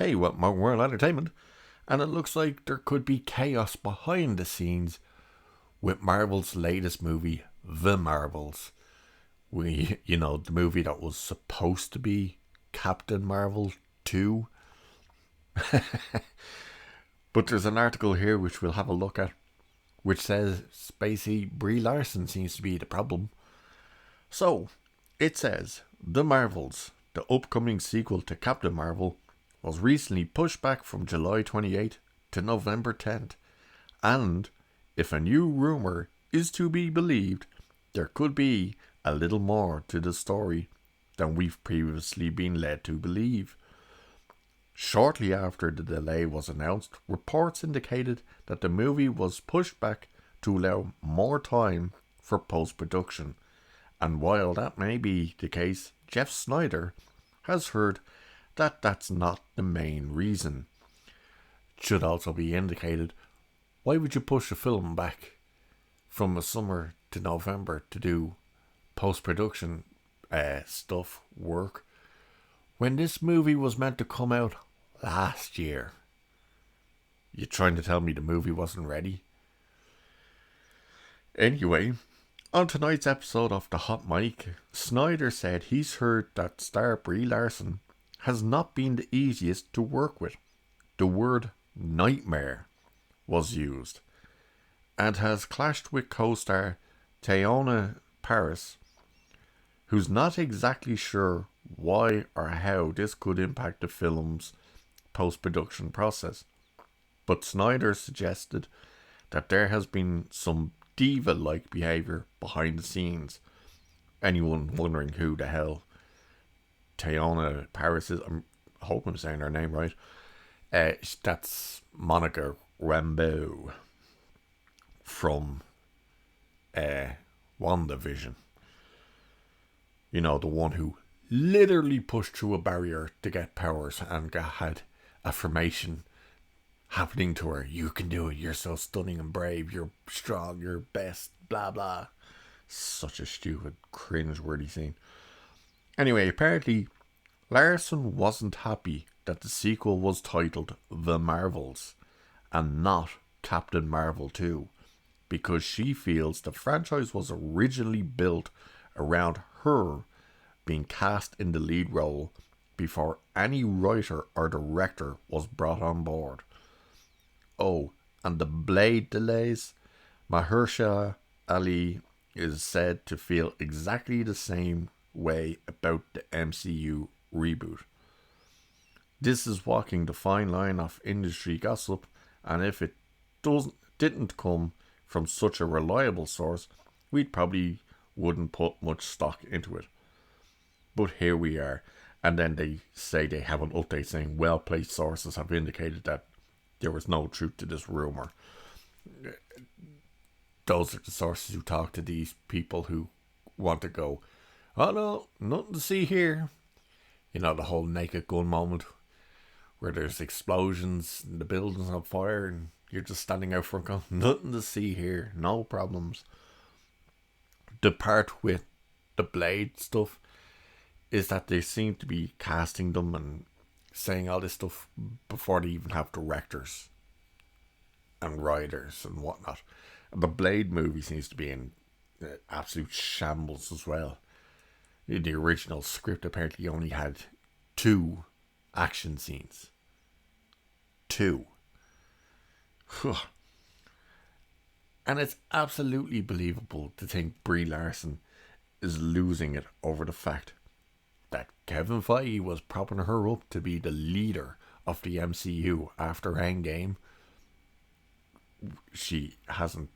hey, what Modern World Entertainment, and it looks like there could be chaos behind the scenes with Marvel's latest movie, The Marvels. The movie that was supposed to be Captain Marvel 2. But there's an article here which we'll have a look at, which says Spacey Brie Larson seems to be the problem. So, it says The Marvels, the upcoming sequel to Captain Marvel, was recently pushed back from July 28th to November 10th. And, if a new rumour is to be believed, there could be a little more to the story than we've previously been led to believe. Shortly after the delay was announced, reports indicated that the movie was pushed back to allow more time for post-production. And while that may be the case, Jeff Snyder has heard that that's not the main reason. It should also be indicated, why would you push a film back from the summer to November to do post-production work when this movie was meant to come out last year? You trying to tell me the movie wasn't ready? Anyway, on tonight's episode of The Hot Mic, Snyder said he's heard that star Brie Larson has not been the easiest to work with. The word nightmare was used and has clashed with co-star Teyonah Parris, who's not exactly sure why or how this could impact the film's post-production process. But Snyder suggested that there has been some diva-like behaviour behind the scenes. Anyone wondering who the hell Teyonah Parris is, I hope I'm saying her name right, that's Monica Rambeau from WandaVision. You know, the one who literally pushed through a barrier to get powers and had affirmation happening to her. You can do it. You're so stunning and brave. You're strong. You're best. Blah, blah. Such a stupid, cringe-worthy scene. Anyway, apparently, Larson wasn't happy that the sequel was titled The Marvels and not Captain Marvel 2, because she feels the franchise was originally built around her being cast in the lead role before any writer or director was brought on board. Oh, and the Blade delays. Mahershala Ali is said to feel exactly the same way about the MCU reboot. This is walking the fine line of industry gossip, and if it didn't come from such a reliable source, we'd probably wouldn't put much stock into it. But here we are, and then they say they have an update saying well-placed sources have indicated that there was no truth to this rumour. Those are the sources who talk to these people who want to go, oh no, nothing to see here. You know, the whole Naked Gun moment where there's explosions and the building's on fire and you're just standing out front going, nothing to see here, no problems. The part with the Blade stuff is that they seem to be casting them and saying all this stuff before they even have directors and writers and whatnot. And the Blade movie seems to be in absolute shambles as well. The original script apparently only had 2 action scenes. 2. And it's absolutely believable to think Brie Larson is losing it over the fact that Kevin Feige was propping her up to be the leader of the MCU after Endgame. She hasn't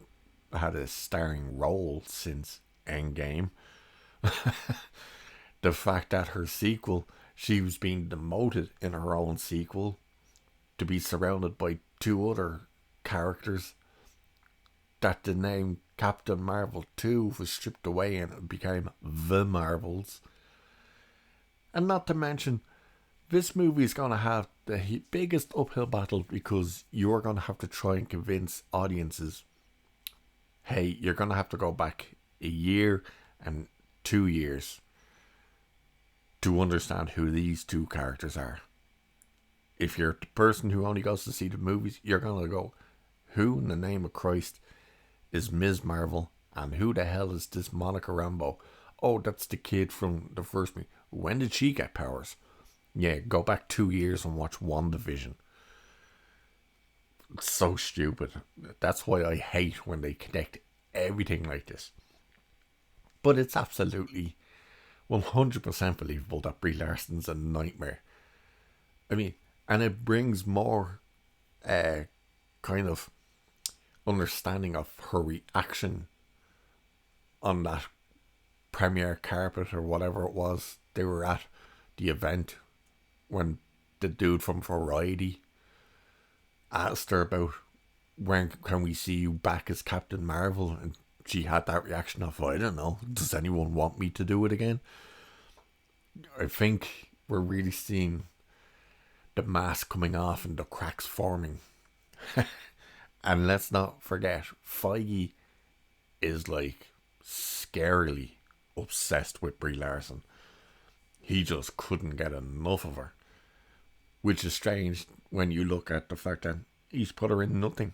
had a starring role since Endgame. The fact that her sequel, she was being demoted in her own sequel to be surrounded by 2 other characters, that the name Captain Marvel 2 was stripped away and it became The Marvels. And not to mention, this movie is going to have the biggest uphill battle because you're going to have to try and convince audiences, hey, you're going to have to go back a year and 2 years to understand who these 2 characters are. If you're the person who only goes to see the movies, you're gonna go, who in the name of Christ is Ms. Marvel, and who the hell is this Monica Rambeau? Oh, that's the kid from the first movie. When did she get powers? Yeah, go back 2 years and watch WandaVision. It's so stupid. That's why I hate when they connect everything like this. But it's absolutely 100% believable that Brie Larson's a nightmare. I mean, and it brings more uh, kind of understanding of her reaction on that premiere carpet or whatever it was they were at, the event, when the dude from Variety asked her about when can we see you back as Captain Marvel, and she had that reaction of, I don't know, does anyone want me to do it again? I think we're really seeing the mask coming off and the cracks forming. And let's not forget, Feige is like scarily obsessed with Brie Larson. He just couldn't get enough of her, which is strange when you look at the fact that he's put her in nothing.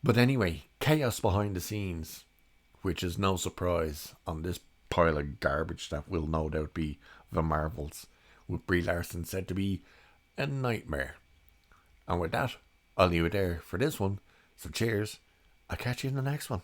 But anyway, chaos behind the scenes, which is no surprise on this pile of garbage that will no doubt be the Marvels, with Brie Larson said to be a nightmare. And with that, I'll leave it there for this one. So cheers. I'll catch you in the next one.